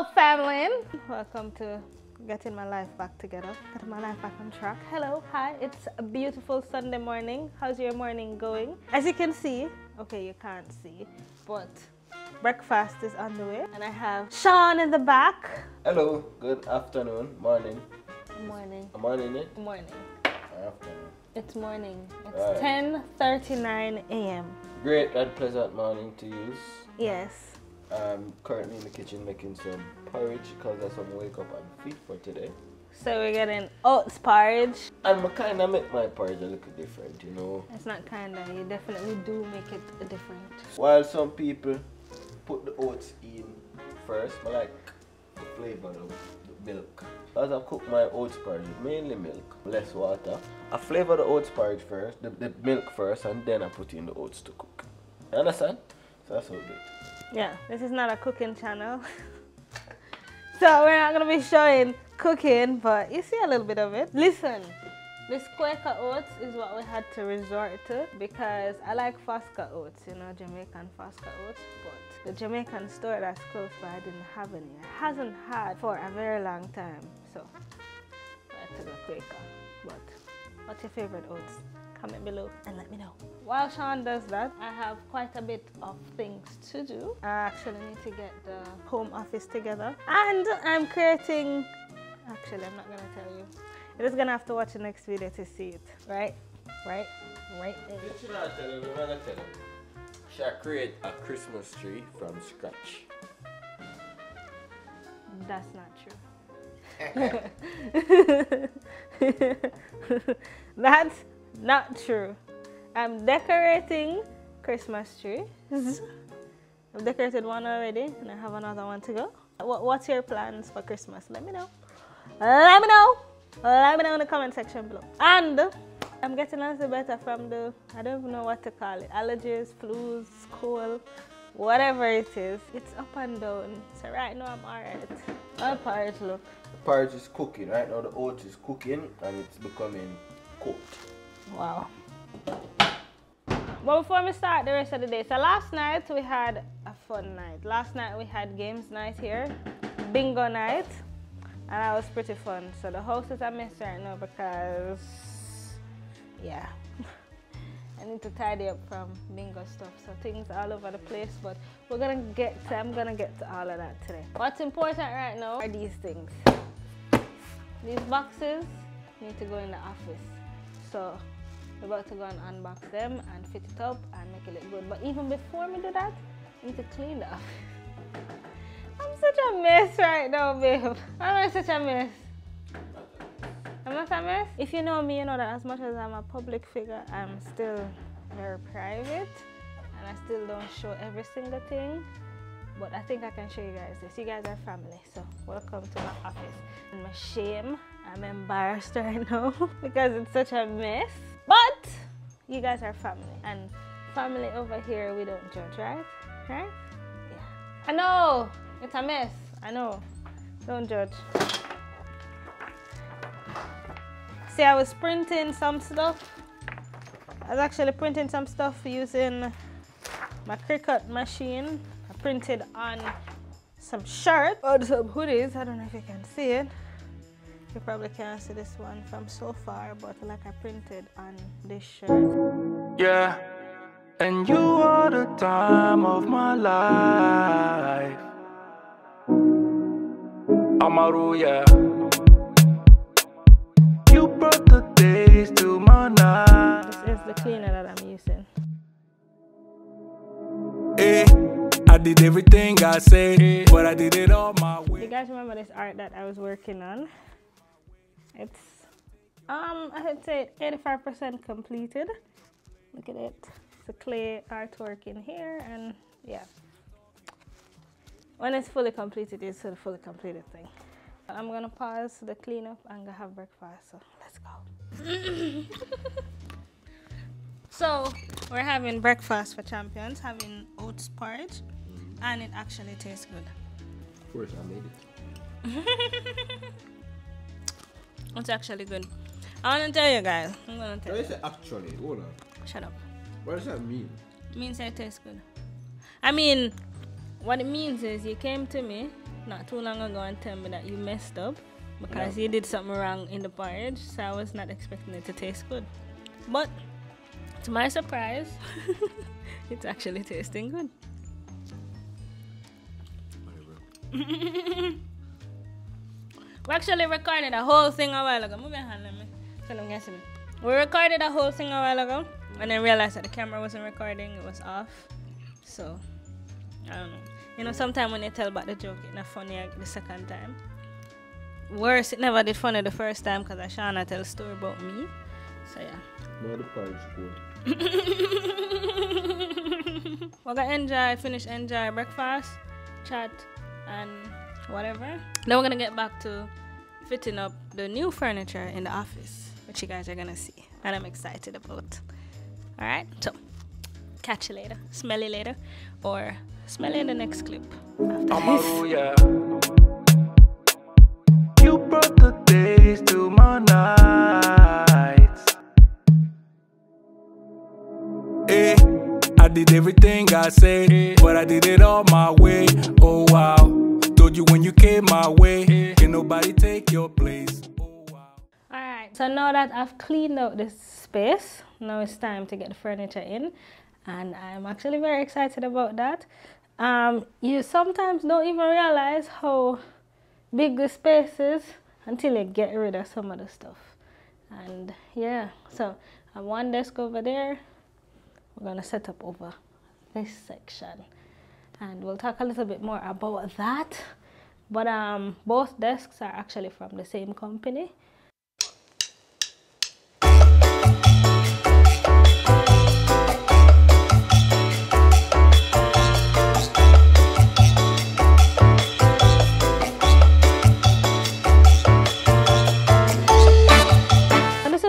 up, FAMIELIN? Welcome to getting my life back together, getting my life back on track. Hello, hi, it's a beautiful Sunday morning. How's your morning going? As you can see, okay, you can't see, but breakfast is on the way, and I have Sean in the back. Hello, good afternoon, morning. Morning. Morning, eh? Morning. Afternoon. It's morning. It's Right. 10:39 a.m. Great and pleasant morning to use. Yes. I'm currently in the kitchen making some porridge because that's some wake up and feed for today. So we're getting oats porridge. And I kind of make my porridge a little different, you know. It's not kinda, you definitely do make it different. While some people put the oats in first, I like the flavor of the milk. As I cook my oats porridge, mainly milk, less water. I flavor the oats porridge first, the milk first, and then I put in the oats to cook. You understand? So that's how we do it. Yeah, this is not a cooking channel. So we're not gonna be showing cooking, but you see a little bit of it. Listen, this Quaker oats is what we had to resort to because I like Fosca oats, you know, Jamaican Fosca oats, but the Jamaican store that's close by didn't have any. It hasn't had for a very long time, so I had to go Quaker. But what's your favorite oats? Comment below and let me know. While Sean does that, I have quite a bit of things to do. I actually need to get the home office together, and I'm creating, actually I'm not gonna tell you. You're just gonna have to watch the next video to see it, right? Right there. You should not tell him, I'm gonna tell him. Shall I create a Christmas tree from scratch? That's not true. That's not true. I'm decorating Christmas trees. I've decorated one already and I have another one to go. What's your plans for Christmas? Let me know. Let me know. Let me know in the comment section below. And I'm getting a little better from the, I don't even know what to call it, allergies, flus, cold, whatever it is. It's up and down. So right now I'm alright. How the porridge look? The porridge is cooking. Right now the oats is cooking and it's becoming cooked. Wow. But before we start the rest of the day, so last night we had a fun night. Last night we had games night here, bingo night, and that was pretty fun. So the house is a mess right now because, yeah, I need to tidy up from bingo stuff. So things all over the place, but I'm gonna get to all of that today. What's important right now are these things. These boxes need to go in the office. So we're about to go and unbox them and fit it up and make it look good. But even before we do that, we need to clean the office. I'm such a mess right now, babe. I'm such a mess. I'm not a mess. If you know me, you know that as much as I'm a public figure, I'm still very private and I still don't show every single thing. But I think I can show you guys this. You guys are family, so welcome to my office. And my shame, I'm embarrassed right now because it's such a mess. But you guys are family, and family over here, we don't judge, right? Right? Yeah. I know, it's a mess. I know. Don't judge. See, I was printing some stuff. I was actually printing some stuff using my Cricut machine. I printed on some shirts or some hoodies. I don't know if you can see it. You probably can't see this one from so far, but like I printed on this shirt. Yeah, and you are the time of my life. Amaru, yeah. You brought the days to my night. This is the cleaner that I'm using. Hey, I did everything I said, but I did it all my way. You guys remember this art that I was working on? It's, I would say 85% completed. Look at it. It's a clay artwork in here, and yeah. When it's fully completed, it's a fully completed thing. I'm gonna pause the cleanup and go have breakfast, so let's go. So, we're having breakfast for champions, having oats porridge, and it actually tastes good. Of course, I made it. It's actually good. I want to tell you guys. I'm going to tell you. What is it actually? Hold on. Shut up. What does that mean? It means it tastes good. I mean, what it means is you came to me not too long ago and tell me that you messed up because you did something wrong in the porridge, so I was not expecting it to taste good. But to my surprise, it's actually tasting good. We actually recorded a whole thing a while ago. Move your hand, let me. We recorded a whole thing a while ago and then realized that the camera wasn't recording, it was off. So, I don't know. You know, sometimes when you tell about the joke, it's not funny the second time. Worse, it never did funny the first time because I shall not tell a story about me. So, yeah. No, the porridge good. We're gonna enjoy breakfast, chat, and whatever. Then we're gonna get back to fitting up the new furniture in the office, which you guys are gonna see, and I'm excited about. Alright, so catch you later, smell you later, or smell you in the next clip after this. You brought the days to my nights. Eh, I did everything I said, but I did it all my way. Oh wow, told you when you came my way, can nobody take your place. Oh wow. Alright, so now that I've cleaned out this space, now it's time to get the furniture in, and I'm actually very excited about that. You sometimes don't even realize how big the space is until you get rid of some of the stuff. And yeah, so I have one desk over there. We're gonna set up over this section, and we'll talk a little bit more about that. But both desks are actually from the same company.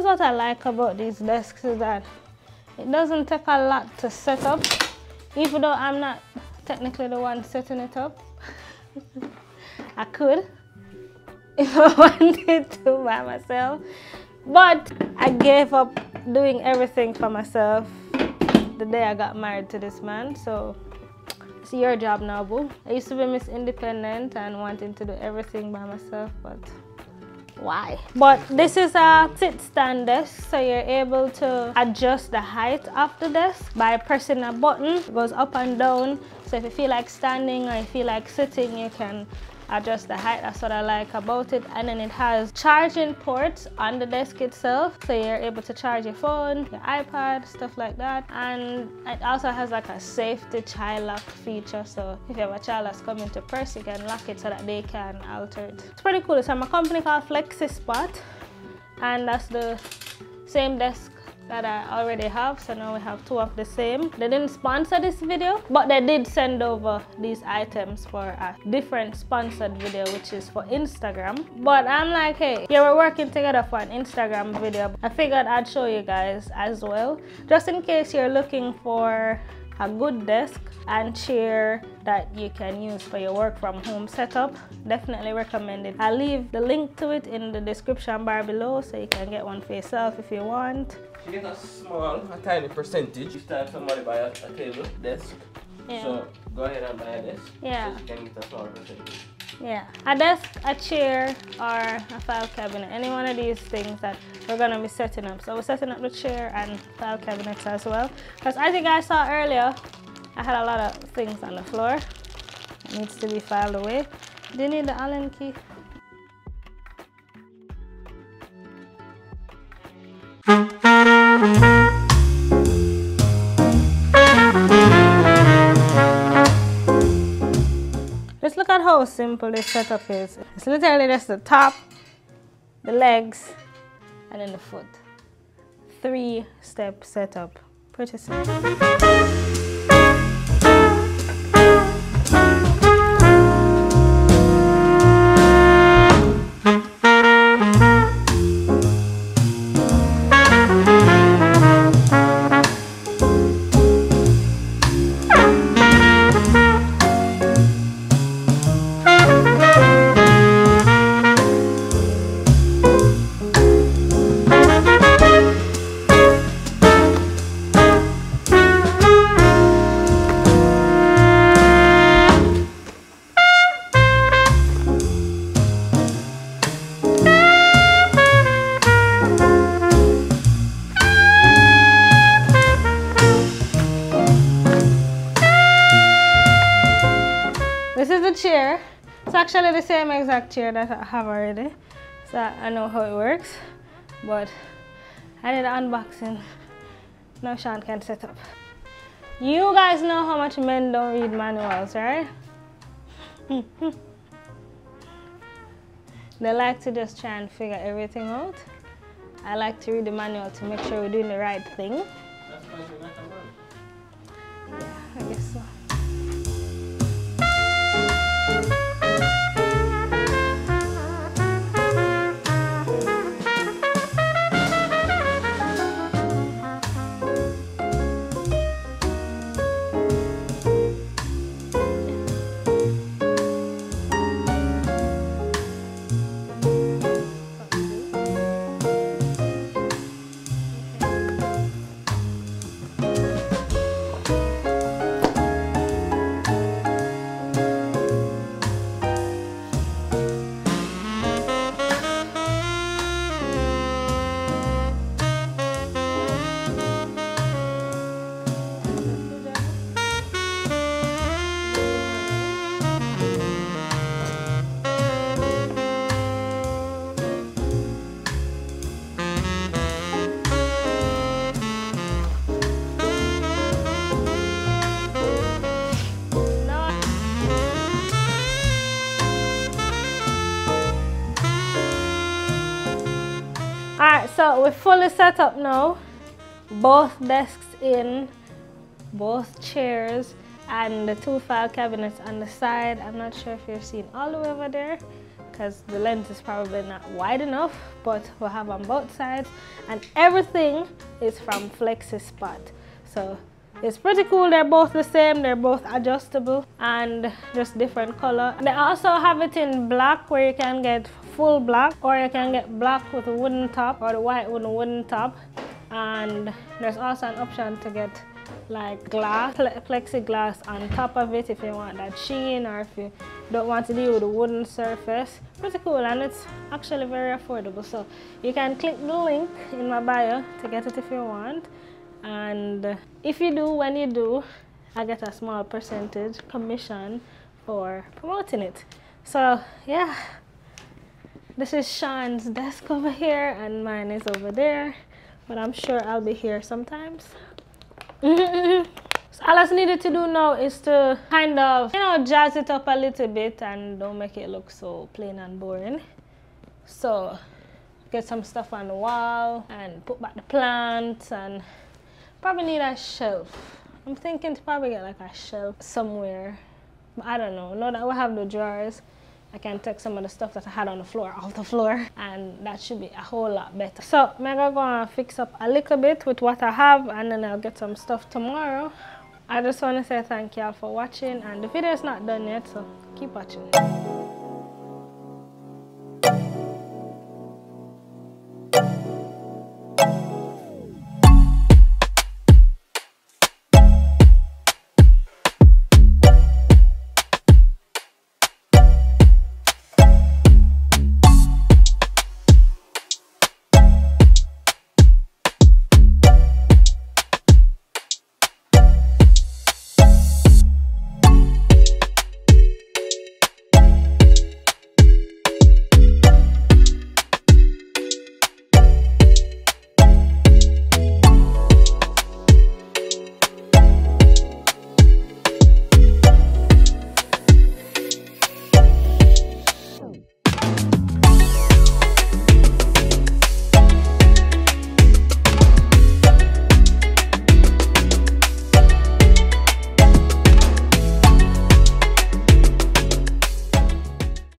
What I like about these desks is that it doesn't take a lot to set up, even though I'm not technically the one setting it up. I could if I wanted to by myself, but I gave up doing everything for myself the day I got married to this man, so it's your job now, boo. I used to be Miss Independent and wanting to do everything by myself, but why? But this is a sit-stand desk, so you're able to adjust the height of the desk by pressing a button. It goes up and down, so if you feel like standing or you feel like sitting, you can adjust the height. That's what I like about it. And then it has charging ports on the desk itself, so you're able to charge your phone, your iPad, stuff like that. And it also has like a safety child lock feature, so if you have a child that's coming to press, you can lock it so that they can alter it. It's pretty cool. It's from a company called FlexiSpot, and that's the same desk that I already have, so now we have two of the same. They didn't sponsor this video, but they did send over these items for a different sponsored video, which is for Instagram. But I'm like, hey, yeah, we're working together for an Instagram video. I figured I'd show you guys as well, just in case you're looking for a good desk and chair that you can use for your work from home setup. Definitely recommend it. I'll leave the link to it in the description bar below, so you can get one for yourself if you want. You get a tiny percentage each time somebody buy a table, desk. Yeah. So go ahead and buy a desk. Yeah. So you can get a small percentage. Yeah, a desk, a chair, or a file cabinet. Any one of these things that we're gonna be setting up. So we're setting up the chair and file cabinets as well. Because as you guys saw earlier, I had a lot of things on the floor. It needs to be filed away. Do you need the Allen key? Just look at how simple this setup is. It's literally just the top, the legs, and then the foot. 3-step setup. Pretty simple. It's actually the same exact chair that I have already, so I know how it works, but I did an unboxing. Now Sean can set up. You guys know how much men don't read manuals, right? They like to just try and figure everything out. I like to read the manual to make sure we're doing the right thing. That's because you're not a man. Yeah, I guess so. Alright, so we're fully set up now. Both desks in, both chairs, and the 2 file cabinets on the side. I'm not sure if you're seeing all the way over there because the lens is probably not wide enough, but we'll have on both sides. And everything is from FlexiSpot. So it's pretty cool. They're both the same, they're both adjustable and just different color. They also have it in black where you can get full black, or you can get black with a wooden top or the white with a wooden top. And there's also an option to get like glass, plexiglass on top of it if you want that sheen, or if you don't want to deal with a wooden surface. Pretty cool, and it's actually very affordable. So you can click the link in my bio to get it if you want. And if you do, when you do, I get a small percentage commission for promoting it. So yeah, this is Sean's desk over here and mine is over there, but I'm sure I'll be here sometimes. So all I needed to do now is to kind of, you know, jazz it up a little bit and don't make it look so plain and boring. So get some stuff on the wall and put back the plants, and probably need a shelf. I'm thinking to probably get like a shelf somewhere, but I don't know. Now that we have the drawers, I can take some of the stuff that I had on the floor off the floor, and that should be a whole lot better. So I'm gonna go and fix up a little bit with what I have, and then I'll get some stuff tomorrow. I just want to say thank y'all for watching, and the video is not done yet, so keep watching.